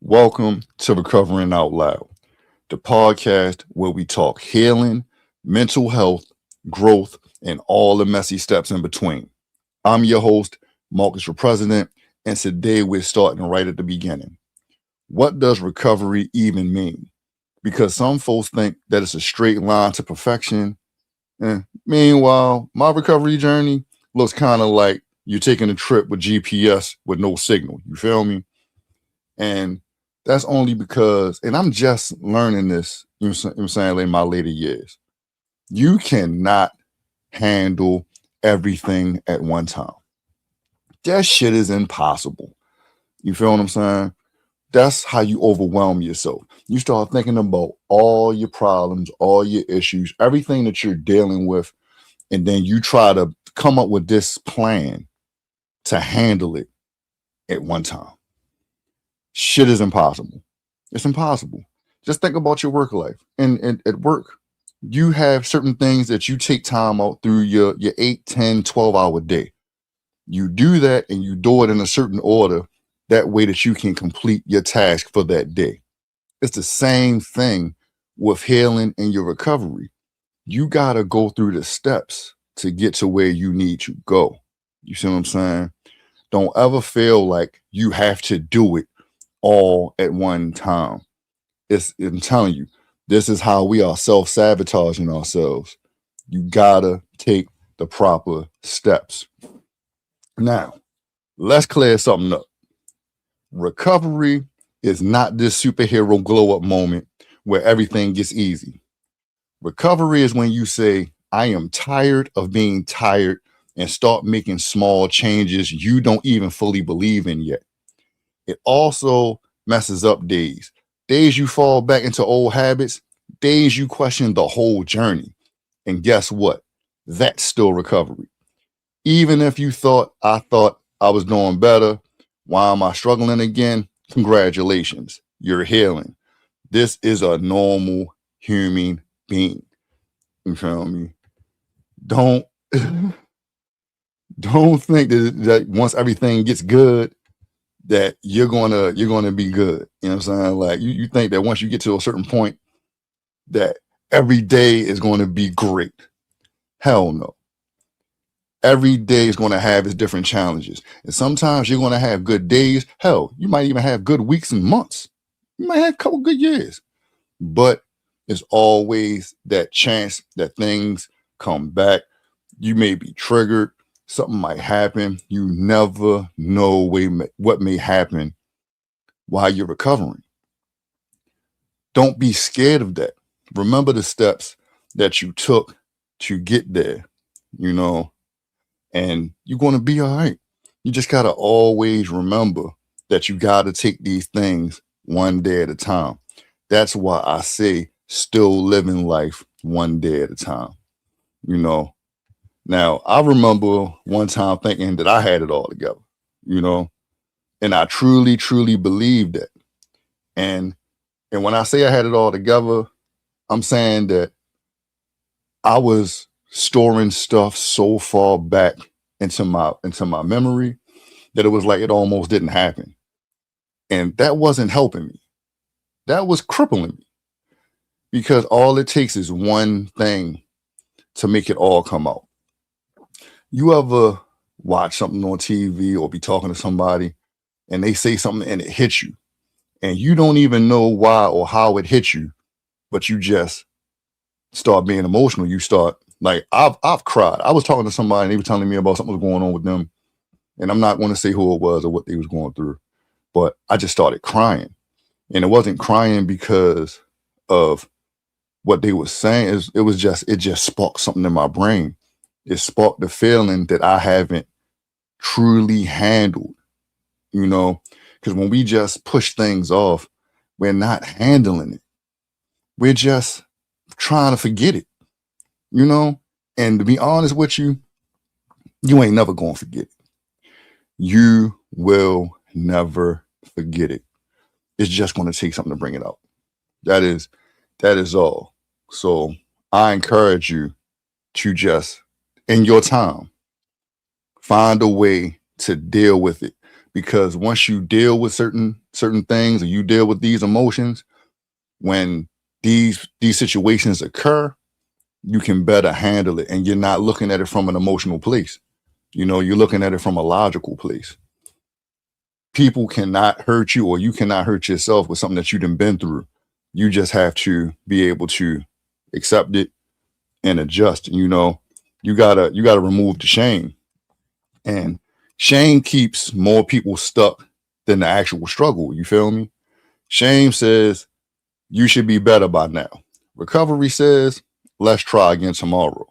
Welcome to Recovering Out Loud, the podcast where we talk healing, mental health, growth, and all the messy steps in between. I'm your host, Marcus for President, and today we're starting right at the beginning. What does recovery even mean? Because some folks think that it's a straight line to perfection. Meanwhile, my recovery journey looks kind of like you're taking a trip with GPS with no signal. You feel me? And that's only because, and I'm just learning this, you know what I'm saying, in my later years. You cannot handle everything at one time. That shit is impossible. You feel what I'm saying? That's how you overwhelm yourself. You start thinking about all your problems, all your issues, everything that you're dealing with, and then you try to come up with this plan to handle it at one time. Shit is impossible. It's impossible. Just think about your work life. And at work, you have certain things that you take time out through your 8, 10, 12 hour day. You do that and you do it in a certain order. That way that you can complete your task for that day. It's the same thing with healing and your recovery. You got to go through the steps to get to where you need to go. You see what I'm saying? Don't ever feel like you have to do it all at one time. I'm telling you, this is how we are self-sabotaging ourselves. You gotta take the proper steps. Now, let's clear something up. Recovery is not this superhero glow up moment where everything gets easy. Recovery is when you say, I am tired of being tired, and start making small changes you don't even fully believe in yet. It also messes up days. Days you fall back into old habits, days you question the whole journey. And guess what? That's still recovery. Even if you thought I was doing better, why am I struggling again? Congratulations, you're healing. This is a normal human being. You feel me? Don't don't think that once everything gets good, that you're gonna be good. You know what I'm saying? Like you think that once you get to a certain point that every day is going to be great. Hell no. Every day is going to have its different challenges. And sometimes you're going to have good days. Hell, you might even have good weeks and months. You might have a couple good years. But it's always that chance that things come back. You may be triggered. Something might happen. You never know what may happen while you're recovering. Don't be scared of that. Remember the steps that you took to get there, you know, and you're going to be all right. You just got to always remember that you got to take these things one day at a time. That's why I say still living life one day at a time, you know. Now, I remember one time thinking that I had it all together, you know, and I truly, truly believed that. And and when I say I had it all together, I'm saying that I was storing stuff so far back into my memory that it was like it almost didn't happen. And that wasn't helping me. That was crippling me because all it takes is one thing to make it all come out. You ever watch something on TV or be talking to somebody and they say something and it hits you and you don't even know why or how it hit you, but you just start being emotional. You start like I've cried. I was talking to somebody and they were telling me about something was going on with them, and I'm not going to say who it was or what they was going through, but I just started crying, and it wasn't crying because of what they were saying. It just sparked something in my brain. It sparked the feeling that I haven't truly handled. You know, because when we just push things off, we're not handling it. We're just trying to forget it. You know, and to be honest with you, you ain't never gonna forget it. You will never forget it. It's just gonna take something to bring it out. That is that is all. So I encourage you to just in your time find a way to deal with it. because once you deal with certain things, or you deal with these emotions, when these situations occur, you can better handle it, and you're not looking at it from an emotional place. You're looking at it from a logical place. People cannot hurt you, or you cannot hurt yourself with something that you done been through. You just have to be able to accept it and adjust. You gotta remove the shame. And shame keeps more people stuck than the actual struggle. You feel me? Shame says you should be better by now. Recovery says, let's try again tomorrow.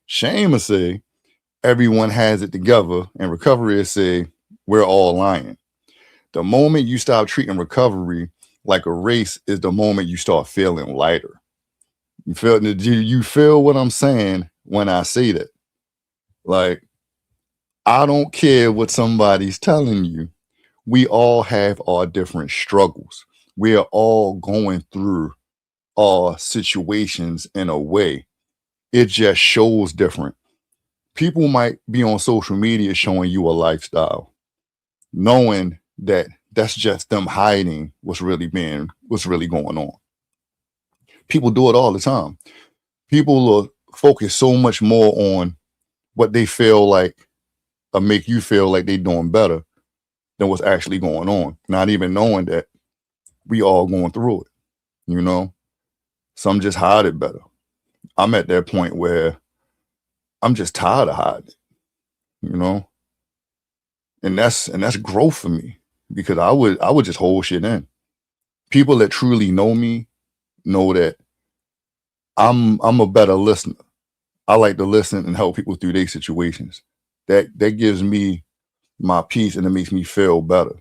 Shame will say everyone has it together, and recovery will say we're all lying. The moment you stop treating recovery like a race is the moment you start feeling lighter. You feel what I'm saying when I say that? Like, I don't care what somebody's telling you. We all have our different struggles. We are all going through our situations in a way. It just shows different. People might be on social media showing you a lifestyle, knowing that that's just them hiding what's really going on. People do it all the time. People are focused so much more on what they feel like, or make you feel like they're doing better than what's actually going on, not even knowing that we all going through it. you know some just hide it better. I'm at that point where I'm just tired of hiding it, you know and that's growth for me, because I would just hold shit in. People that truly know me know that I'm a better listener. I like to listen and help people through their situations. That gives me my peace, and it makes me feel better.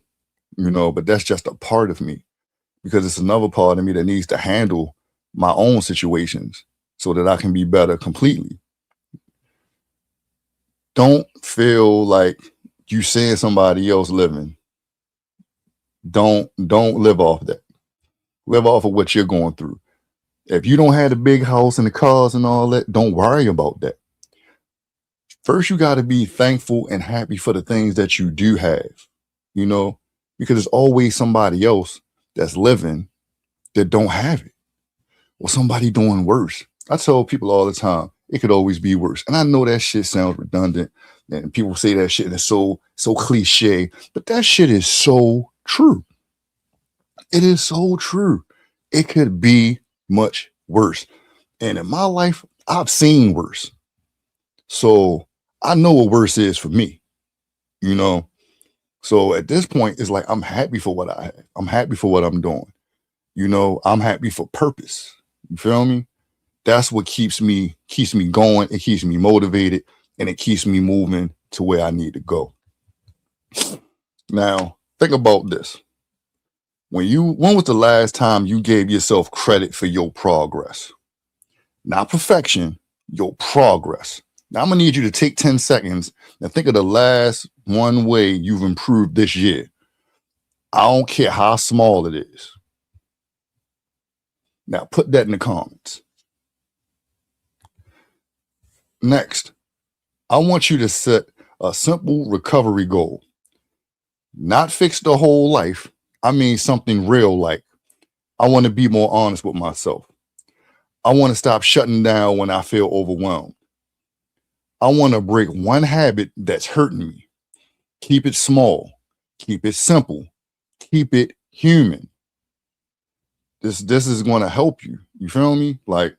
But that's just a part of me, because it's another part of me that needs to handle my own situations so that I can be better completely. Don't feel like you seeing somebody else living. Don't live off that. Live off of what you're going through. If you don't have the big house and the cars and all that, don't worry about that. First, you got to be thankful and happy for the things that you do have, you know, because there's always somebody else that's living that don't have it, or somebody doing worse. I tell people all the time, it could always be worse. And I know that shit sounds redundant, and people say that shit and it's so cliche, but that shit is so true. It is so true. It could be much worse. And in my life, I've seen worse. So I know what worse is for me, you know. So at this point, it's like I'm happy for what I have. I'm happy for what I'm doing. I'm happy for purpose. You feel me? That's what keeps me going. It keeps me motivated, and it keeps me moving to where I need to go. Now, think about this. When was the last time you gave yourself credit for your progress? Not perfection, your progress. Now I'm gonna need you to take 10 seconds and think of the last one way you've improved this year. I don't care how small it is. Now put that in the comments. Next, I want you to set a simple recovery goal. Not fix the whole life. I mean something real, like I want to be more honest with myself. I want to stop shutting down when I feel overwhelmed. I want to break one habit that's hurting me. Keep it small. Keep it simple. Keep it human. This is going to help you. You feel me? Like,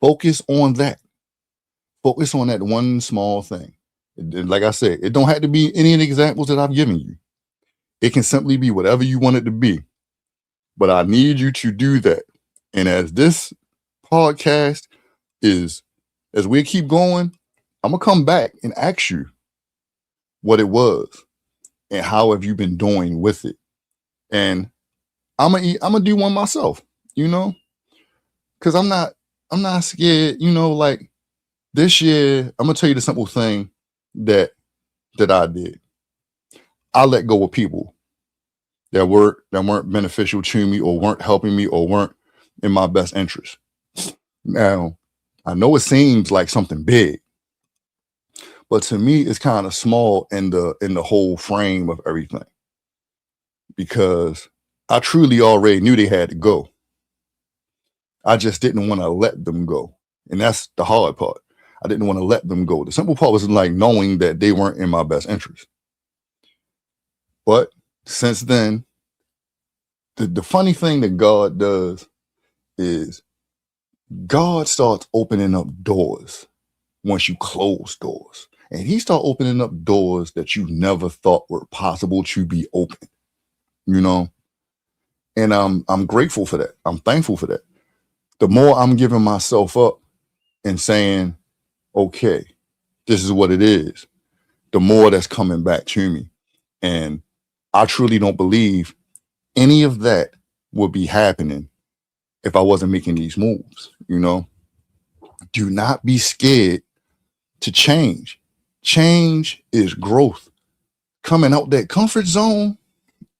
focus on that. Focus on that one small thing. Like I said, it don't have to be any of the examples that I've given you. It can simply be whatever you want it to be. But I need you to do that. And as this podcast is, as we keep going, I'm gonna come back and ask you what it was and how have you been doing with it. And I'm gonna do one myself, because I'm not scared. Like this year, I'm gonna tell you the simple thing that I did. I let go of people that weren't beneficial to me, or weren't helping me, or weren't in my best interest. Now, I know it seems like something big, But to me, it's kind of small in the whole frame of everything, because I truly already knew they had to go. I just didn't want to let them go. And that's the hard part. I didn't want to let them go. The simple part was like knowing that they weren't in my best interest. But since then, the funny thing that God does is God starts opening up doors once you close doors. And he starts opening up doors that you never thought were possible to be open, you know? And I'm grateful for that. I'm thankful for that. The more I'm giving myself up and saying, okay, this is what it is, the more that's coming back to me. And I truly don't believe any of that would be happening if I wasn't making these moves, you know? Do not be scared to change. Change is growth. Coming out that comfort zone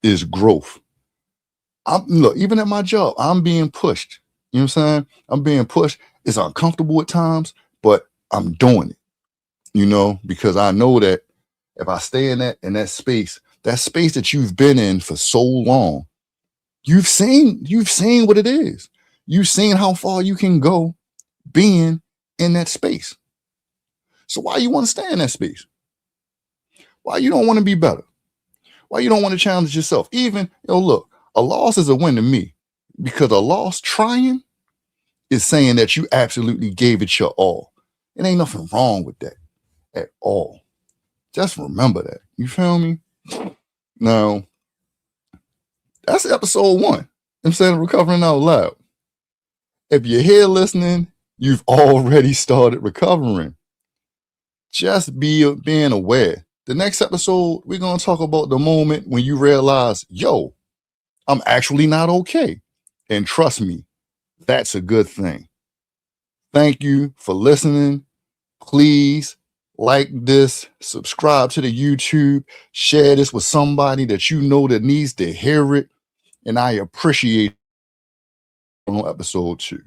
is growth. Look, even at my job, I'm being pushed. You know what I'm saying? I'm being pushed. It's uncomfortable at times, but I'm doing it, you know, because I know that if I stay in that space that you've been in for so long, you've seen what it is. You've seen how far you can go being in that space. So why you want to stay in that space? Why you don't want to be better? Why you don't want to challenge yourself? Even, look, a loss is a win to me, because a loss trying is saying that you absolutely gave it your all. It ain't nothing wrong with that at all. Just remember that. You feel me? Now, that's episode 1. I'm saying recovering out loud. If you're here listening, you've already started recovering. Just being aware. The next episode, we're going to talk about the moment when you realize, yo, I'm actually not okay. And trust me, that's a good thing. Thank you for listening. Please like this, subscribe to the YouTube, share this with somebody that you know that needs to hear it. And I appreciate it on episode 2.